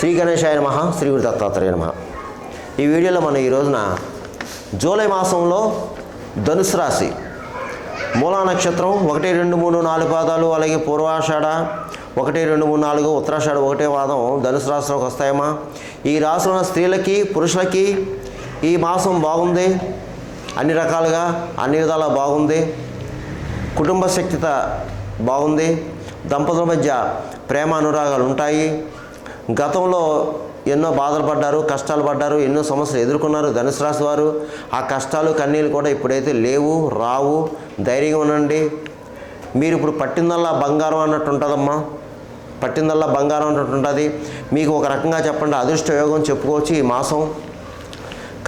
శ్రీ గణేశాయ నమః. శ్రీ గురు దత్తాత్రేయ నమః. ఈ వీడియోలో మనం ఈ రోజున జూలై మాసంలో ధనుసు రాశి మూలా నక్షత్రం 1, 2, 3, 4 పాదాలు, అలాగే పూర్వాషాఢ 1, 2, 3, 4 ఉత్తరాషాఢ 1 పాదం ధనుసు రాశిలోకి వస్తాయమ్మా. ఈ రాశిలో ఉన్న స్త్రీలకి పురుషులకి ఈ మాసం బాగుంది, అన్ని రకాలుగా అన్ని విధాలా బాగుంది. కుటుంబ శక్తిత బాగుంది. దంపతుల మధ్య ప్రేమ అనురాగాలు ఉంటాయి. గతంలో ఎన్నో బాధలు పడ్డారు, కష్టాలు పడ్డారు, ఎన్నో సమస్యలు ఎదుర్కొన్నారు ధనుసు రాశి వారు. ఆ కష్టాలు కన్నీళ్ళు కూడా ఇప్పుడైతే లేవు, రావు. ధైర్యంగా ఉండండి. మీరు ఇప్పుడు పట్టిందల్లా బంగారం అన్నట్టు ఉంటుందమ్మా. పట్టిందల్లా బంగారం అన్నట్టు ఉంటుంది. మీకు ఒక రకంగా చెప్పండి అదృష్ట యోగం చెప్పుకోవచ్చు ఈ మాసం.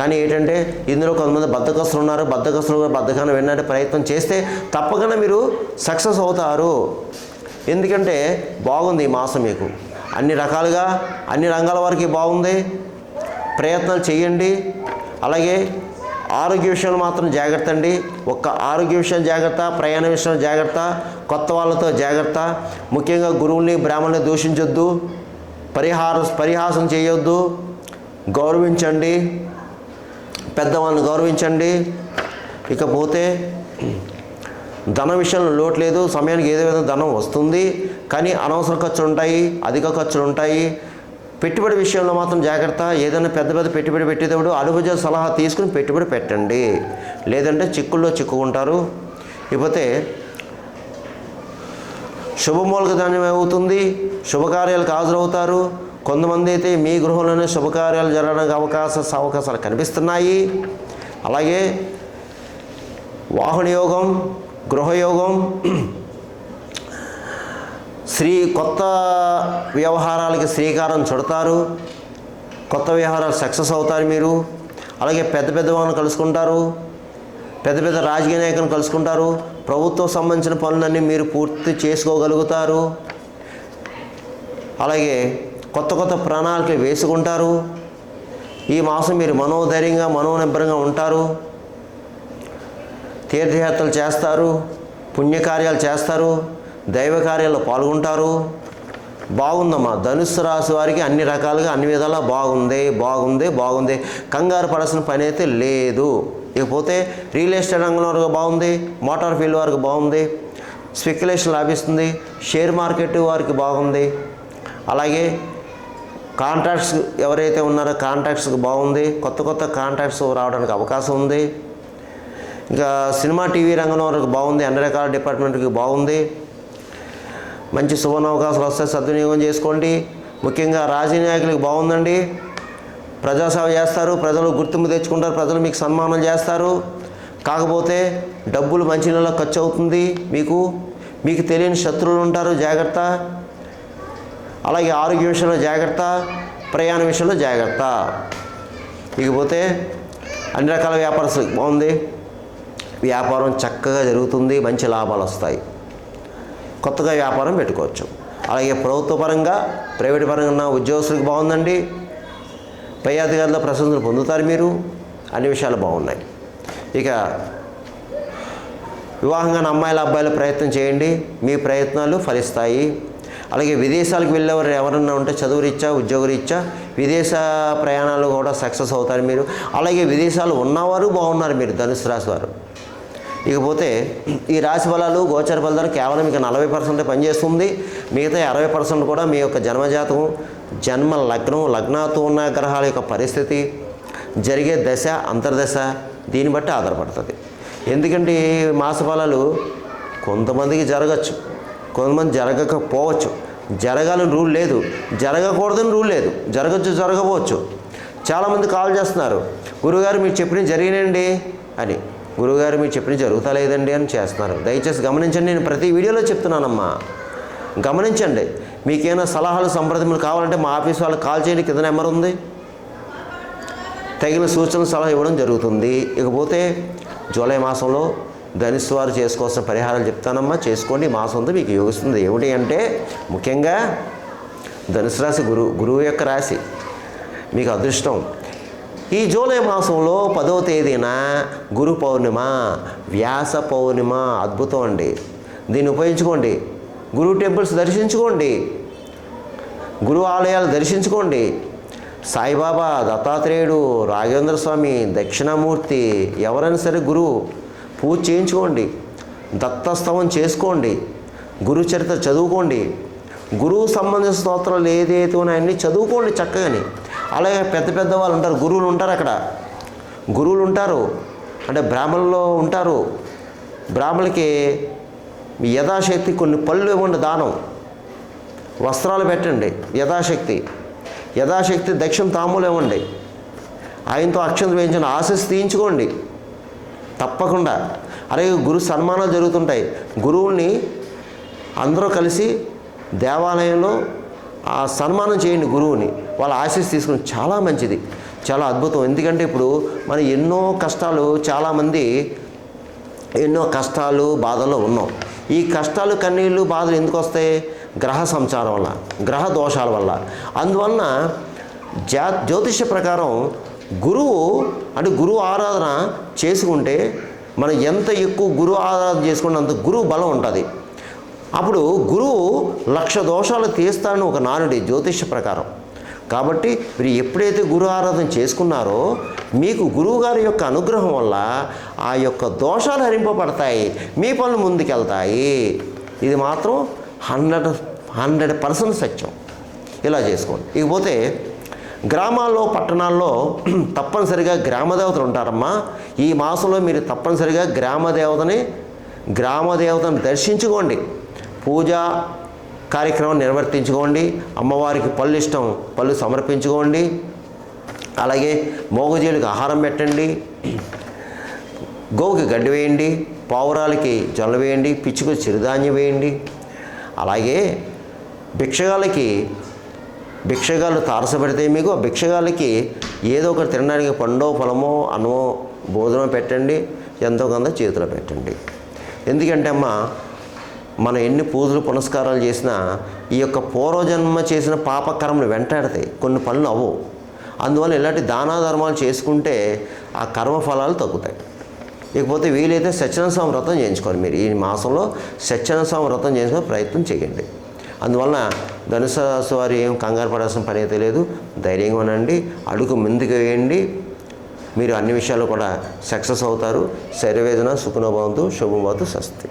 కానీ ఏంటంటే ఇందులో కొంతమంది బద్ధకస్తులు ఉన్నారు. బద్ధకస్తులు బద్ధకాన్ని వినడానికి ప్రయత్నం చేస్తే తప్పకుండా మీరు సక్సెస్ అవుతారు. ఎందుకంటే బాగుంది ఈ మాసం మీకు అన్ని రకాలుగా అన్ని రంగాల వారికి బాగుంది. ప్రయత్నాలు చేయండి. అలాగే ఆరోగ్య విషయంలో మాత్రం జాగ్రత్త అండి. ఒక్క ఆరోగ్య విషయం జాగ్రత్త, ప్రయాణ విషయంలో జాగ్రత్త, కొత్త వాళ్ళతో జాగ్రత్త. ముఖ్యంగా గురువుల్ని బ్రాహ్మణుల్ని దూషించొద్దు, పరిహాసం చేయొద్దు. గౌరవించండి, పెద్దవాళ్ళని గౌరవించండి. ఇకపోతే ధన విషయంలో లోటు లేదు. సమయానికి ఏదో విధంగా ధనం వస్తుంది, కానీ అనవసర ఖర్చులు ఉంటాయి, అధిక ఖర్చులు ఉంటాయి. పెట్టుబడి విషయంలో మాత్రం జాగ్రత్త. ఏదైనా పెద్ద పెట్టుబడి పెట్టేటప్పుడు అనుభవ సలహా తీసుకుని పెట్టుబడి పెట్టండి, లేదంటే చిక్కుల్లో చిక్కుకుంటారు. ఇకపోతే శుభమూలక ధాన్యం అవుతుంది. శుభకార్యాలకు హాజరవుతారు. కొంతమంది అయితే మీ గృహంలోనే శుభకార్యాలు జరగడానికి అవకాశాలు కనిపిస్తున్నాయి. అలాగే వాహన యోగం, గృహయోగం, కొత్త వ్యవహారాలకి శ్రీకారం చుడతారు. కొత్త వ్యవహారాలు సక్సెస్ అవుతారు మీరు. అలాగే పెద్ద వాళ్ళని కలుసుకుంటారు. పెద్ద రాజకీయ నాయకులను కలుసుకుంటారు. ప్రభుత్వం సంబంధించిన పనులన్నీ మీరు పూర్తి చేసుకోగలుగుతారు. అలాగే కొత్త ప్రణాళికలు వేసుకుంటారు. ఈ మాసం మీరు మనోధైర్యంగా మనోనిబ్బరంగా ఉంటారు. తీర్థయాత్రలు చేస్తారు, పుణ్యకార్యాలు చేస్తారు, దైవ కార్యాల్లో పాల్గొంటారు. బాగుందమ్మా. ధనుస్సు రాశి వారికి అన్ని రకాలుగా అన్ని విధాలా బాగుంది. కంగారు పడాల్సిన పని అయితే లేదు. ఇకపోతే రియల్ ఎస్టేట్ రంగంలో వారికి బాగుంది. మోటార్ ఫీల్డ్ వారికి బాగుంది. స్పెక్యులేషన్ లాభిస్తుంది. షేర్ మార్కెట్ వారికి బాగుంది. అలాగే కాంట్రాక్ట్స్ ఎవరైతే ఉన్నారో కాంట్రాక్ట్స్కి బాగుంది. కొత్త కాంట్రాక్ట్స్ రావడానికి అవకాశం ఉంది. ఇంకా సినిమా టీవీ రంగంలో వరకు బాగుంది. అన్ని రకాల డిపార్ట్మెంట్కి బాగుంది. మంచి సువర్ణావకాశాలు వస్తాయి, సద్వినియోగం చేసుకోండి. ముఖ్యంగా రాజకీయ నాయకులకు బాగుందండి. ప్రజాసేవ చేస్తారు, ప్రజలు గుర్తింపు తెచ్చుకుంటారు, ప్రజలు మీకు సన్మానం చేస్తారు. కాకపోతే డబ్బులు మంచి నెలలో ఖర్చు అవుతుంది. మీకు తెలియని శత్రువులు ఉంటారు, జాగ్రత్త. అలాగే ఆరోగ్య విషయంలో జాగ్రత్త, ప్రయాణ విషయంలో జాగ్రత్త. ఇకపోతే అన్ని రకాల వ్యాపారస్తులకు బాగుంది. వ్యాపారం చక్కగా జరుగుతుంది, మంచి లాభాలు వస్తాయి. కొత్తగా వ్యాపారం పెట్టుకోవచ్చు. అలాగే ప్రభుత్వ పరంగా ప్రైవేట్ పరంగా ఉన్న ఉద్యోగస్తులకు బాగుందండి. పై అధికారుల ప్రశంసలు పొందుతారు మీరు. అన్ని విషయాలు బాగున్నాయి. ఇక వివాహంగా అమ్మాయిల అబ్బాయిల ప్రయత్నం చేయండి, మీ ప్రయత్నాలు ఫలిస్తాయి. అలాగే విదేశాలకు వెళ్ళేవారు ఎవరన్నా ఉంటే చదువు రీత్యా, ఉద్యోగ రీత్యా విదేశ ప్రయాణాలు కూడా సక్సెస్ అవుతారు మీరు. అలాగే విదేశాలు ఉన్నవారు బాగున్నారు మీరు ధనుసు రాశి వారు. ఇకపోతే ఈ రాశి ఫలాలు గోచర ఫలితాలు కేవలం మీకు 40% పనిచేస్తుంది. మిగతా 60% కూడా మీ యొక్క జన్మజాతకం, జన్మ లగ్నం, లగ్నాతో ఉన్న గ్రహాల యొక్క పరిస్థితి, జరిగే దశ, అంతర్దశ, దీన్ని బట్టి ఆధారపడుతుంది. ఎందుకంటే ఈ మాస ఫలాలు కొంతమందికి జరగచ్చు, కొంతమంది జరగకపోవచ్చు. జరగాలని రూల్ లేదు, జరగకూడదని రూల్ లేదు. జరగవచ్చు. చాలామంది కాల్ చేస్తున్నారు, గురువుగారు మీరు చెప్పిన జరిగినండి అని. గురువుగారు మీరు చెప్పిన జరుగుతా లేదండి అని చేస్తున్నారు. దయచేసి గమనించండి. నేను ప్రతి వీడియోలో చెప్తున్నానమ్మా, గమనించండి. మీకేమైనా సలహాలు సంప్రదింపులు కావాలంటే మా ఆఫీస్ వాళ్ళకి కాల్ చేయండి, కింద నెంబర్ ఉంది. తగిన సూచన సలహా ఇవ్వడం జరుగుతుంది. ఇకపోతే జూలై మాసంలో ధనుసు వారు చేసుకోవాల్సిన పరిహారాలు చెప్తానమ్మా, చేసుకోండి. మాసంతో మీకు యోగిస్తుంది. ఏమిటి అంటే ముఖ్యంగా ధనుసు రాశి గురువు యొక్క రాశి, మీకు అదృష్టం. ఈ జూలై మాసంలో 10వ తేదీన గురు పౌర్ణిమ, వ్యాస పౌర్ణిమ. అద్భుతం అండి. దీన్ని ఉపయోగించుకోండి. గురు టెంపుల్స్ దర్శించుకోండి. గురు ఆలయాలు దర్శించుకోండి. సాయిబాబా, దత్తాత్రేయుడు, రాఘవేంద్ర స్వామి, దక్షిణామూర్తి ఎవరైనా సరే గురువు పూజ చేయించుకోండి. దత్తస్తవం చేసుకోండి. గురు చరిత్ర చదువుకోండి. గురువు సంబంధించిన స్తోత్రాలు ఏదైతే ఉన్నాయన్నీ చదువుకోండి చక్కగాని. అలాగే పెద్ద పెద్ద వాళ్ళు ఉంటారు, గురువులు ఉంటారు. అక్కడ గురువులు ఉంటారు అంటే బ్రాహ్మణులు ఉంటారు. బ్రాహ్మణులకి యథాశక్తి కొన్ని పళ్ళు ఇవ్వండి, దానం, వస్త్రాలు పెట్టండి. యథాశక్తి దక్షిణ తాంబూలం ఇవ్వండి. ఆయనతో అక్షంత వేయించండి. ఆశీస్సు తీయించుకోండి తప్పకుండా. అలాగే గురు సన్మానాలు జరుగుతుంటాయి. గురువుల్ని అందరూ కలిసి దేవాలయంలో ఆ సన్మానం చేయండి గురువుని. వాళ్ళ ఆశీస్సు తీసుకుని చాలా మంచిది, చాలా అద్భుతం. ఎందుకంటే ఇప్పుడు మనం ఎన్నో కష్టాలు, చాలామంది ఎన్నో కష్టాలు బాధల్లో ఉన్నాం. ఈ కష్టాలు, కన్నీళ్ళు, బాధలు ఎందుకు వస్తాయి? గ్రహ సంచారం వల్ల, గ్రహ దోషాల వల్ల. అందువలన జ్యోతిష్య ప్రకారం గురువు ఆరాధన చేసుకుంటే మనం ఎంత ఎక్కువ గురువు ఆరాధన చేసుకుంటే అంత గురువు బలం ఉంటుంది. అప్పుడు గురువు 1,00,000 దోషాలు తీస్తాడని ఒక నానుడి జ్యోతిష్య ప్రకారం. కాబట్టి మీరు ఎప్పుడైతే గురు ఆరాధన చేసుకున్నారో మీకు గురువుగారి యొక్క అనుగ్రహం వల్ల ఆ యొక్క దోషాలు హరింపబడతాయి, మీ పనులు ముందుకెళ్తాయి. ఇది మాత్రం 100% సత్యం. ఇలా చేసుకోండి. ఇకపోతే గ్రామాల్లో, పట్టణాల్లో తప్పనిసరిగా గ్రామదేవతలు ఉంటారమ్మా. ఈ మాసంలో మీరు తప్పనిసరిగా గ్రామదేవతను దర్శించుకోండి. పూజా కార్యక్రమం నిర్వర్తించుకోండి. అమ్మవారికి పళ్ళు ఇష్టం, పళ్ళు సమర్పించుకోండి. అలాగే మోగజీలకు ఆహారం పెట్టండి. గోవుకి గడ్డి వేయండి. పావురాలకి జొన్న వేయండి. పిచ్చుకు చిరుధాన్యం వేయండి. అలాగే భిక్షగాళ్ళు తారసపడితే మీకు ఆ భిక్షగాళ్ళకి ఏదో ఒకటి తినడానికి పండో, పొలమో, అన్నమో, భోజనం పెట్టండి. ఎంతో కొంత చేతిలో పెట్టండి. ఎందుకంటే అమ్మ, మనం ఎన్ని పూజలు పునస్కారాలు చేసినా ఈ యొక్క పూర్వజన్మ చేసిన పాపకర్మలు వెంటాడతాయి, కొన్ని పనులు అవ్వవు. అందువల్ల ఇలాంటి దానా ధర్మాలు చేసుకుంటే ఆ కర్మఫలాలు తగ్గుతాయి. ఇకపోతే వీలైతే సత్యనారాయణ స్వామి వ్రతం చేయించుకోండి. మీరు ఈ మాసంలో సత్యనారాయణ స్వామి వ్రతం చేసుకునే ప్రయత్నం చేయండి. అందువలన ధనుసు రాశి వారు ఏం కంగారు పడాల్సిన పని అయితే లేదు. ధైర్యంగా ఉండండి, అడుగు ముందుకు వేయండి. మీరు అన్ని విషయాలు కూడా సక్సెస్ అవుతారు. శరీరవేదన సుఖనోభవంతు శుభమవతు స్వస్తి.